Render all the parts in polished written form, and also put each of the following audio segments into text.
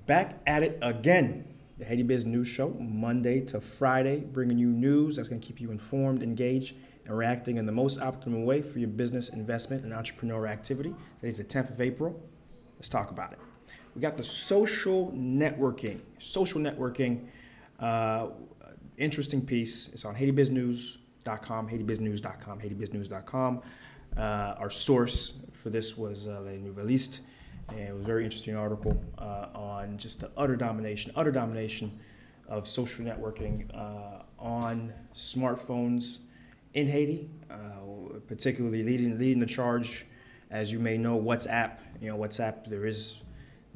Back at it again. The Haiti Biz News Show, Monday to Friday, bringing you news that's going to keep you informed, engaged, and reacting in the most optimal way for your business, investment, and entrepreneurial activity. Today's the 10th of April. Let's talk about it. We got the social networking. Interesting piece. It's on HaitiBizNews.com, HaitiBizNews.com. Our source for this was La Nouvelliste. And it was a very interesting article on just the utter domination of social networking on smartphones in Haiti, particularly leading the charge. As you may know, WhatsApp. WhatsApp, there is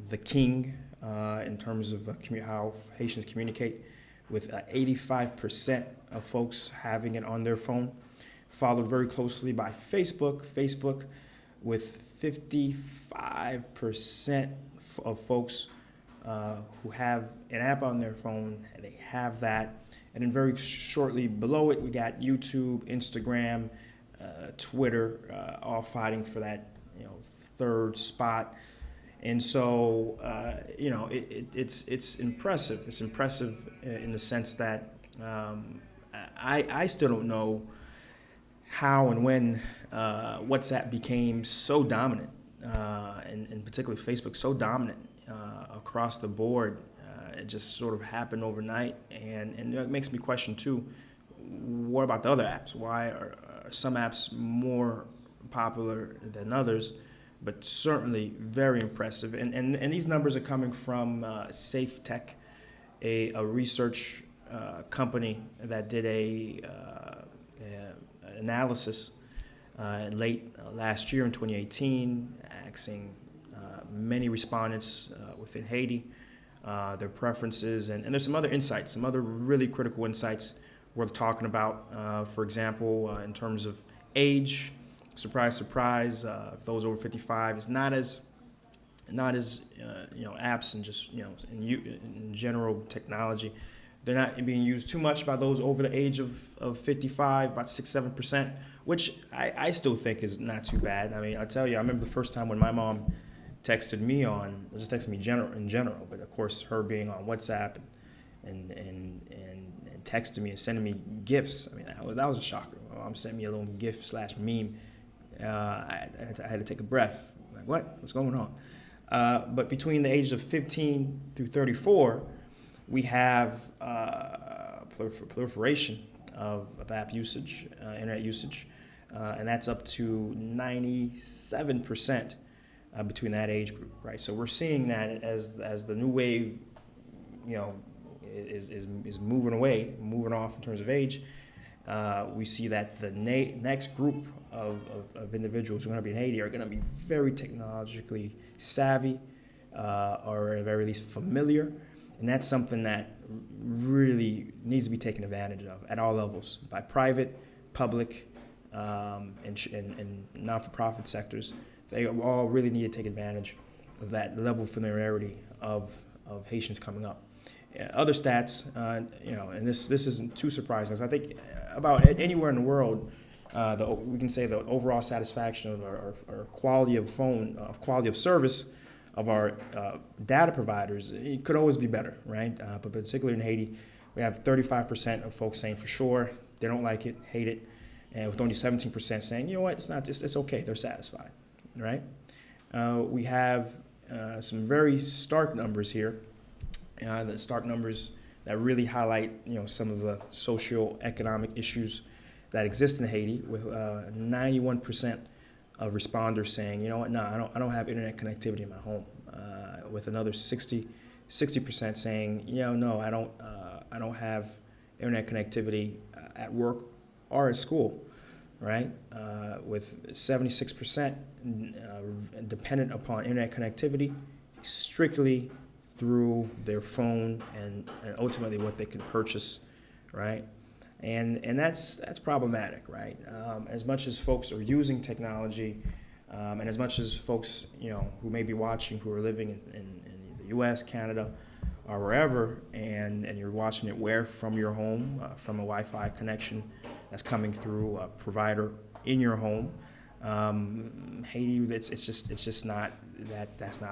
the king in terms of how Haitians communicate, with 85% of folks having it on their phone, followed very closely by Facebook. Facebook with 55% of folks who have an app on their phone, they have that. And then very shortly below it, we got YouTube, Instagram, Twitter, all fighting for that, third spot. And so, it's impressive. It's impressive in the sense that I still don't know how and when WhatsApp became so dominant, and particularly Facebook so dominant across the board. It just sort of happened overnight, and it makes me question too, what about the other apps? Why are some apps more popular than others? But certainly very impressive. And these numbers are coming from Safe Tech, a research company that did an analysis late last year in 2018, asking many respondents within Haiti their preferences. And there's some other insights, some other really critical insights worth talking about. For example, in terms of age, surprise, surprise, those over 55 is not as apps and just in general technology, they're not being used too much by those over the age of 55, about 6-7%, which I still think is not too bad. I mean, I tell you, I remember the first time when my mom texted me in general, but of course her being on WhatsApp and texting me and sending me gifts. I mean, that was a shocker. My mom sent me a little gift/meme. I had to take a breath. Like, what's going on? But between the ages of 15 through 34, we have proliferation of app usage, internet usage, and that's up to 97% between that age group, right? So we're seeing that as the new wave, is moving off in terms of age. We see that the next group of individuals who are going to be in Haiti are going to be very technologically savvy, or at the very least familiar. And that's something that really needs to be taken advantage of at all levels, by private, public, and non-for-profit sectors. They all really need to take advantage of that level of familiarity of Haitians coming up. Other stats, and this isn't too surprising, because I think about anywhere in the world, we can say the overall satisfaction of our quality of quality of service of our data providers, it could always be better, right? But particularly in Haiti, we have 35% of folks saying for sure they don't like it, hate it, and with only 17% saying, it's okay, they're satisfied, right? We have some very stark numbers here. The stark numbers that really highlight, some of the socio-economic issues that exist in Haiti, with 91% of responders saying, no, I don't have internet connectivity in my home, with another 60% saying, no, I don't have internet connectivity at work or at school, right? With 76% dependent upon internet connectivity strictly through their phone and ultimately what they can purchase, right? And that's problematic, right? As much as folks are using technology, and as much as folks, who may be watching, who are living in the U.S., Canada, or wherever, and you're watching it from your home, from a Wi-Fi connection that's coming through a provider in your home, Haiti, it's just not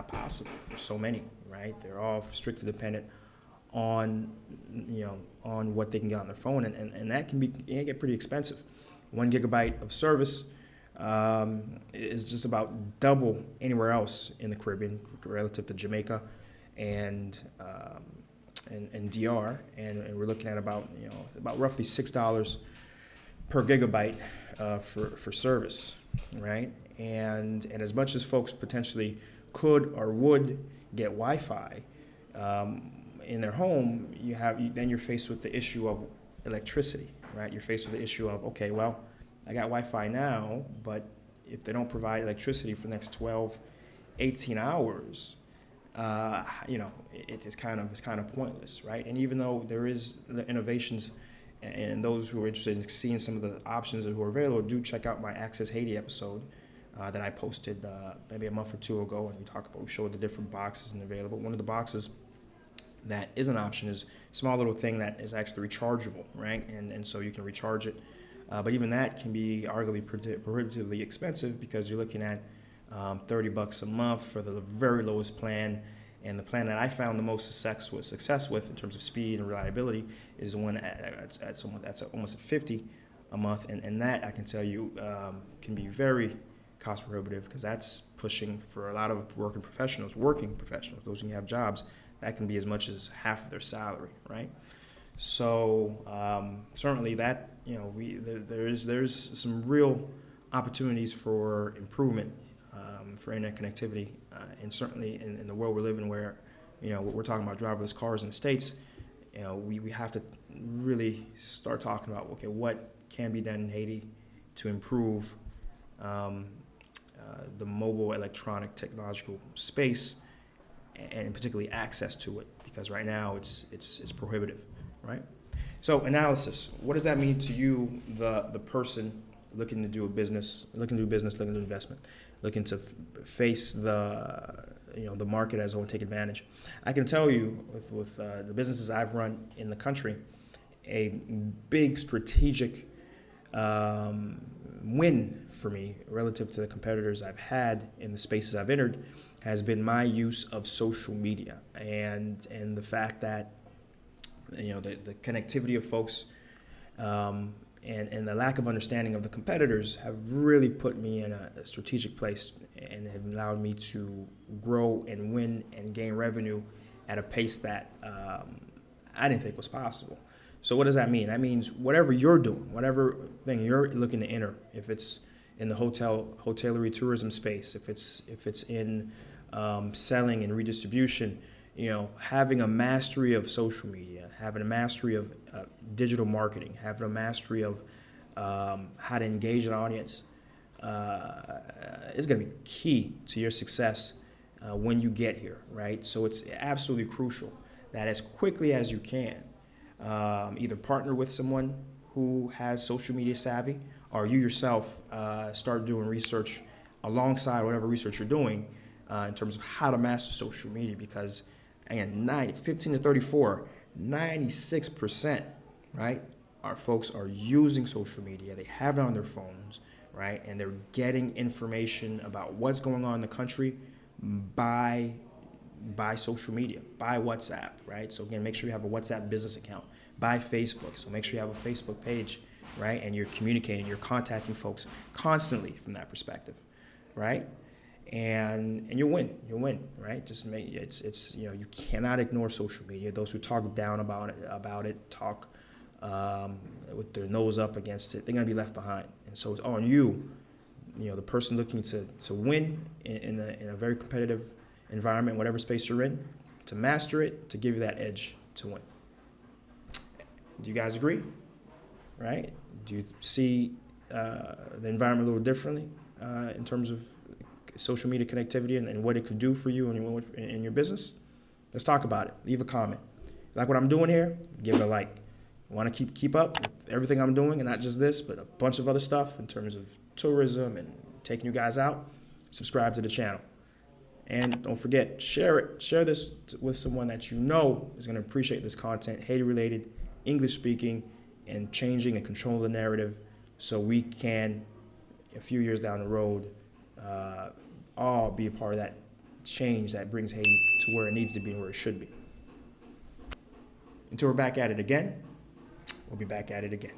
possible for so many, right? They're all strictly dependent on, on what they can get on their phone, and that can get pretty expensive. 1 gigabyte of service is just about double anywhere else in the Caribbean relative to Jamaica and DR, and we're looking at about roughly $6 per gigabyte for service, right? And as much as folks potentially could or would get Wi-Fi in their home, then you're faced with the issue of electricity, right? You're faced with the issue of, okay, well, I got Wi-Fi now, but if they don't provide electricity for the next 12, 18 hours, it's kind of pointless, right? And even though there is the innovations, and those who are interested in seeing some of the options that are available, do check out my Access Haiti episode that I posted maybe a month or two ago, and we showed the different boxes and available. One of the boxes that is an option is a small little thing that is actually rechargeable, right? And so you can recharge it. But even that can be arguably prohibitively expensive, because you're looking at $30 a month for the very lowest plan. And the plan that I found the most success with in terms of speed and reliability is the one that's almost at $50 a month. And that, I can tell you, can be very cost prohibitive, because that's pushing, for a lot of working professionals, those who have jobs, that can be as much as half of their salary, right? So certainly that, there's some real opportunities for improvement for internet connectivity, and certainly in the world we're living, where we're talking about driverless cars in the States. We have to really start talking about, okay, what can be done in Haiti to improve the mobile electronic technological space, and particularly access to it, because right now it's prohibitive, right? So analysis, what does that mean to you, the person looking to do business, looking to do investment, looking to face the market as well, take advantage? I can tell you with the businesses I've run in the country, a big strategic win for me relative to the competitors I've had in the spaces I've entered has been my use of social media, and the fact that the connectivity of folks and the lack of understanding of the competitors have really put me in a strategic place, and have allowed me to grow and win and gain revenue at a pace that I didn't think was possible. So what does that mean? That means whatever you're doing, whatever thing you're looking to enter, if it's in the hotellerie tourism space, if it's in selling and redistribution, having a mastery of social media, having a mastery of digital marketing, having a mastery of how to engage an audience is going to be key to your success when you get here, right? So it's absolutely crucial that as quickly as you can, either partner with someone who has social media savvy, or you yourself start doing research alongside whatever research you're doing in terms of how to master social media, because again, 15 to 34, 96%, right? Our folks are using social media. They have it on their phones, right? And they're getting information about what's going on in the country by social media, by WhatsApp, right? So again, make sure you have a WhatsApp business account, by Facebook. So make sure you have a Facebook page, right? And you're communicating, you're contacting folks constantly from that perspective, right? And you'll win, right? Just make it's you cannot ignore social media. Those who talk down about it, talk with their nose up against it, they're gonna be left behind. And so it's on you, the person looking to win in a very competitive environment, whatever space you're in, to master it, to give you that edge to win. Do you guys agree? Right? Do you see the environment a little differently in terms of social media connectivity and what it could do for you in your business? Let's talk about it. Leave a comment. Like what I'm doing here? Give it a like. Want to keep up with everything I'm doing, and not just this, but a bunch of other stuff in terms of tourism and taking you guys out? Subscribe to the channel. And don't forget, share it. Share this with someone that you know is going to appreciate this content, Haiti-related, English-speaking, and changing and controlling the narrative, so we can, a few years down the road, all be a part of that change that brings Haiti to where it needs to be and where it should be. Until we're back at it again, we'll be back at it again.